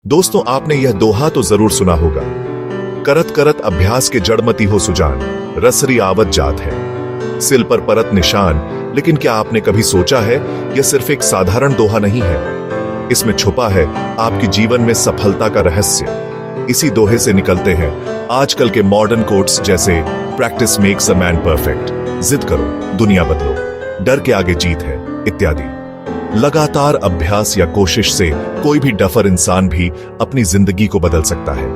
दोस्तों, आपने यह दोहा तो जरूर सुना होगा, करत करत अभ्यास के जड़मती हो सुजान, रसरी आवत जात है। सिल पर परत निशान। लेकिन क्या आपने कभी सोचा है, यह सिर्फ एक साधारण दोहा नहीं है। इसमें छुपा है आपके जीवन में सफलता का रहस्य। इसी दोहे से निकलते हैं आजकल के मॉडर्न कोट्स जैसे practice makes a man perfect, जिद करो दुनिया बदलो, डर के आगे जीत है, इत्यादि। लगातार अभ्यास या कोशिश से कोई भी डफर इंसान भी अपनी जिंदगी को बदल सकता है।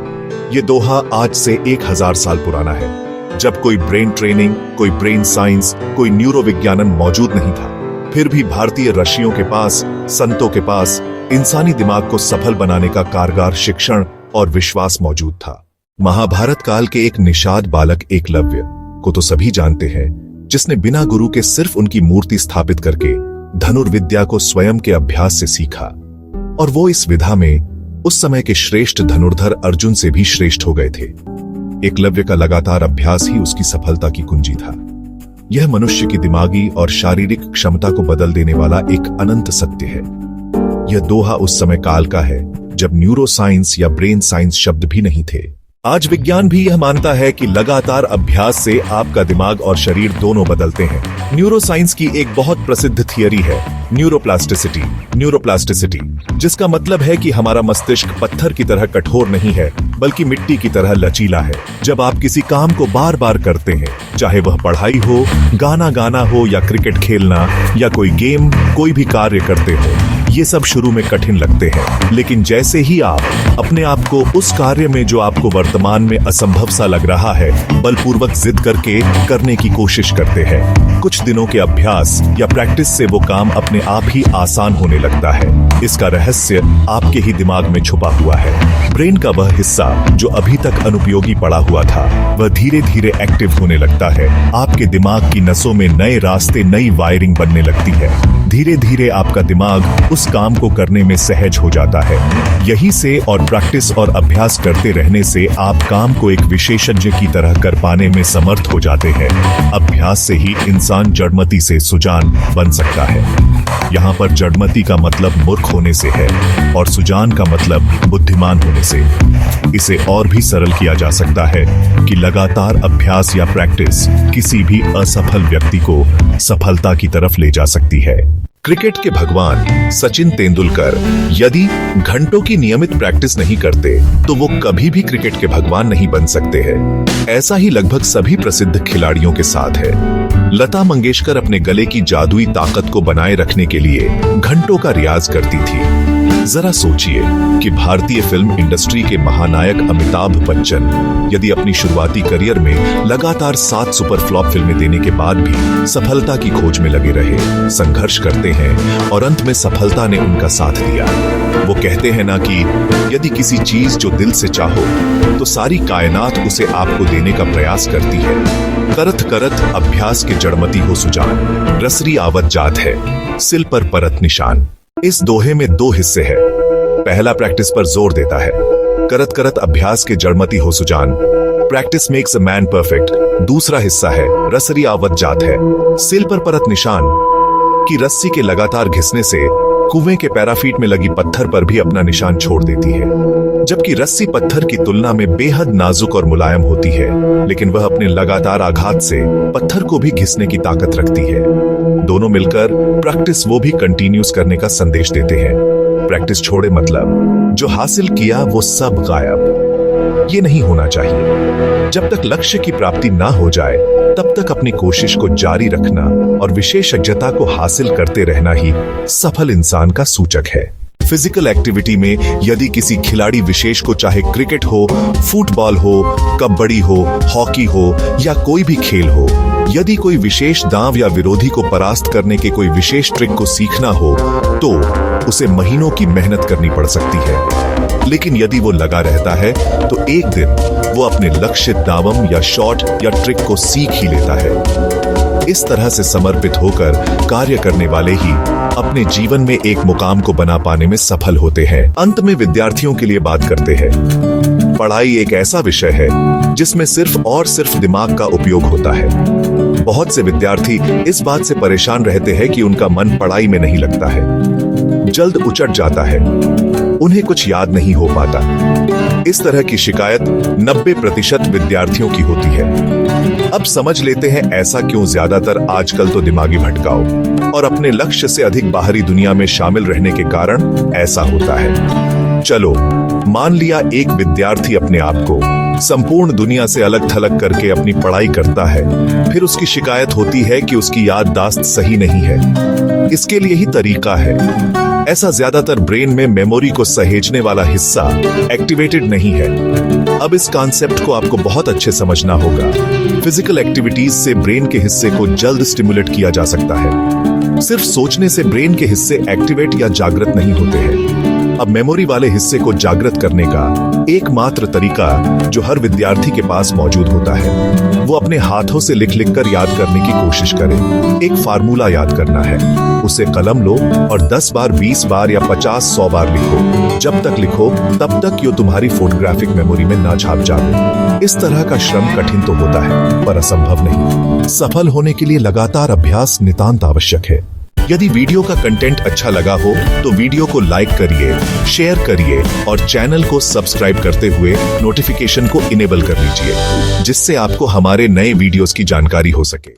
यह दोहा आज से 1000 साल पुराना है, जब कोई ब्रेन ट्रेनिंग, कोई ब्रेन साइंस, कोई न्यूरोविज्ञानन मौजूद नहीं था। फिर भी भारतीय ऋषियों के पास, संतों के पास इंसानी दिमाग को सफल बनाने का कारगर शिक्षण और विश्वास मौजूद था। महाभारत काल के एक निषाद बालक एकलव्य को तो सभी जानते हैं, जिसने बिना गुरु के सिर्फ उनकी मूर्ति स्थापित करके धनुर्विद्या को स्वयं के अभ्यास से सीखा। और वो इस विधा में उस समय के श्रेष्ठ धनुर्धर अर्जुन से भी श्रेष्ठ हो गए थे। एकलव्य का लगातार अभ्यास ही उसकी सफलता की कुंजी था। यह मनुष्य की दिमागी और शारीरिक क्षमता को बदल देने वाला एक अनंत सत्य है। यह दोहा उस समय काल का है जब न्यूरो साइंस या ब्रेन साइंस शब्द भी नहीं थे। आज विज्ञान भी यह मानता है कि लगातार अभ्यास से आपका दिमाग और शरीर दोनों बदलते हैं। न्यूरो साइंस की एक बहुत प्रसिद्ध थियरी है न्यूरोप्लास्टिसिटी, जिसका मतलब है कि हमारा मस्तिष्क पत्थर की तरह कठोर नहीं है, बल्कि मिट्टी की तरह लचीला है। जब आप किसी काम को बार बार करते हैं, चाहे वह पढ़ाई हो, गाना गाना हो या क्रिकेट खेलना या कोई गेम, कोई भी कार्य करते हो, ये सब शुरू में कठिन लगते हैं। लेकिन जैसे ही आप अपने आप को उस कार्य में जो आपको वर्तमान में असंभव सा लग रहा है, बलपूर्वक जिद करके करने की कोशिश करते हैं, कुछ दिनों के अभ्यास या प्रैक्टिस से वो काम अपने आप ही आसान होने लगता है। इसका रहस्य आपके ही दिमाग में छुपा हुआ है। ब्रेन का वह हिस्सा जो अभी तक अनुपयोगी पड़ा हुआ था, वह धीरे धीरे एक्टिव होने लगता है। आपके दिमाग की नसों में नए रास्ते, नई वायरिंग बनने लगती है। धीरे धीरे आपका दिमाग उस काम को करने में सहज हो जाता है। यही से और प्रैक्टिस और अभ्यास करते रहने से आप काम को एक विशेषज्ञ की तरह कर पाने में समर्थ हो जाते हैं। अभ्यास से ही इंसान जड़मती से सुजान बन सकता है। यहाँ पर जड़मती का मतलब मूर्ख होने से है और सुजान का मतलब बुद्धिमान होने से। इसे और भी सरल किया जा सकता है कि लगातार अभ्यास या प्रैक्टिस किसी भी असफल व्यक्ति को सफलता की तरफ ले जा सकती है। क्रिकेट के भगवान सचिन तेंदुलकर यदि घंटों की नियमित प्रैक्टिस नहीं करते तो वो कभी भी क्रिकेट के भगवान नहीं बन सकते हैं। ऐसा ही लगभग सभी प्रसिद्ध खिलाड़ियों के साथ है। लता मंगेशकर अपने गले की जादुई ताकत को बनाए रखने के लिए घंटों का रियाज करती थी। जरा सोचिए कि भारतीय फिल्म इंडस्ट्री के महानायक अमिताभ बच्चन यदि अपनी शुरुआती करियर में लगातार 7 सुपर फ्लॉप फिल्में देने के बाद भी सफलता की खोज में लगे रहे, संघर्ष करते हैं और अंत में सफलता ने उनका साथ दिया। वो कहते हैं ना कि यदि किसी चीज जो दिल से चाहो तो सारी कायनात उसे आपको देने का प्रयास करती है। करत करत अभ्यास के जड़मती हो सुजान, रसरी आवत जात है, सिल पर परत निशान। इस दोहे में 2 हिस्से हैं। पहला प्रैक्टिस पर जोर देता है, करत करत अभ्यास के जड़मती हो सुजान, practice makes a man perfect. दूसरा हिस्सा है रसरी आवत जात है, सिल पर परत निशान, कि रस्सी के लगातार घिसने से कुएं के पैराफीट में लगी पत्थर पर भी अपना निशान छोड़ देती है। जबकि रस्सी पत्थर की तुलना में बेहद नाजुक और मुलायम होती है, लेकिन वह अपने लगातार आघात से पत्थर को भी घिसने की ताकत रखती है। दोनों मिलकर प्रैक्टिस वो भी कंटिन्यूस करने का संदेश देते हैं। प्रैक्टिस छोड़े मतलब जो हासिल किया वो सब गायब। ये नहीं होना चाहिए। जब तक लक्ष्य की प्राप्ति ना हो जाए तब तक अपनी कोशिश को जारी रखना और विशेषज्ञता को हासिल करते रहना ही सफल इंसान का सूचक है। फिजिकल एक्टिविटी में यदि किसी खिलाड़ी विशेष को, चाहे क्रिकेट हो, फुटबॉल हो, कबड्डी हो, हॉकी हो या कोई भी खेल हो, यदि कोई विशेष दांव या विरोधी को परास्त करने के कोई विशेष ट्रिक को सीखना हो तो उसे महीनों की मेहनत करनी पड़ सकती है। लेकिन यदि वो लगा रहता है तो एक दिन वो अपने लक्षित दावम या शॉट या ट्रिक को सीख ही लेता है। इस तरह से समर्पित होकर कार्य करने वाले ही अपने जीवन में एक मुकाम को बना पाने में सफल होते हैं। अंत में विद्यार्थियों के लिए बात करते हैं। पढ़ाई एक ऐसा विषय है जिसमें सिर्फ और सिर्फ दिमाग का उपयोग होता है। बहुत से विद्यार्थी इस बात से परेशान रहते हैं कि उनका मन पढ़ाई में नहीं लगता है, जल्द उचट जाता है। उन्हें कुछ याद नहीं हो पाता। इस तरह की शिकायत 90% विद्यार्थियों की होती है। अब समझ लेते हैं ऐसा क्यों। ज्यादातर आजकल तो दिमागी भटकाव और अपने लक्ष्य से अधिक बाहरी दुनिया में शामिल रहने के कारण ऐसा होता है। चलो मान लिया एक विद्यार्थी अपने आप को संपूर्ण दुनिया से अलग थलग करके अपनी पढ़ाई करता है, फिर उसकी शिकायत होती है कि उसकी याददाश्त सही नहीं है। इसके लिए ही तरीका है। ऐसा ज्यादातर ब्रेन में मेमोरी को सहेजने वाला हिस्सा एक्टिवेटेड नहीं है। अब इस कॉन्सेप्ट को आपको बहुत अच्छे समझना होगा। फिजिकल एक्टिविटीज से ब्रेन के हिस्से को जल्द स्टिमुलेट किया जा सकता है। सिर्फ सोचने से ब्रेन के हिस्से एक्टिवेट या जागृत नहीं होते हैं। अब मेमोरी वाले हिस्से को जागृत करने का एकमात्र तरीका जो हर विद्यार्थी के पास मौजूद होता है, वो अपने हाथों से लिख लिख कर याद करने की कोशिश करें। एक फार्मूला याद करना है, उसे कलम लो और 10 बार, 20 बार या 50-100 बार लिखो। जब तक लिखो तब तक यो तुम्हारी फोटोग्राफिक मेमोरी में ना छाप जाए। इस तरह का श्रम कठिन तो होता है पर असंभव नहीं। सफल होने के लिए लगातार अभ्यास नितांत आवश्यक है। यदि वीडियो का कंटेंट अच्छा लगा हो तो वीडियो को लाइक करिए, शेयर करिए और चैनल को सब्सक्राइब करते हुए नोटिफिकेशन को इनेबल कर लीजिए, जिससे आपको हमारे नए वीडियोस की जानकारी हो सके।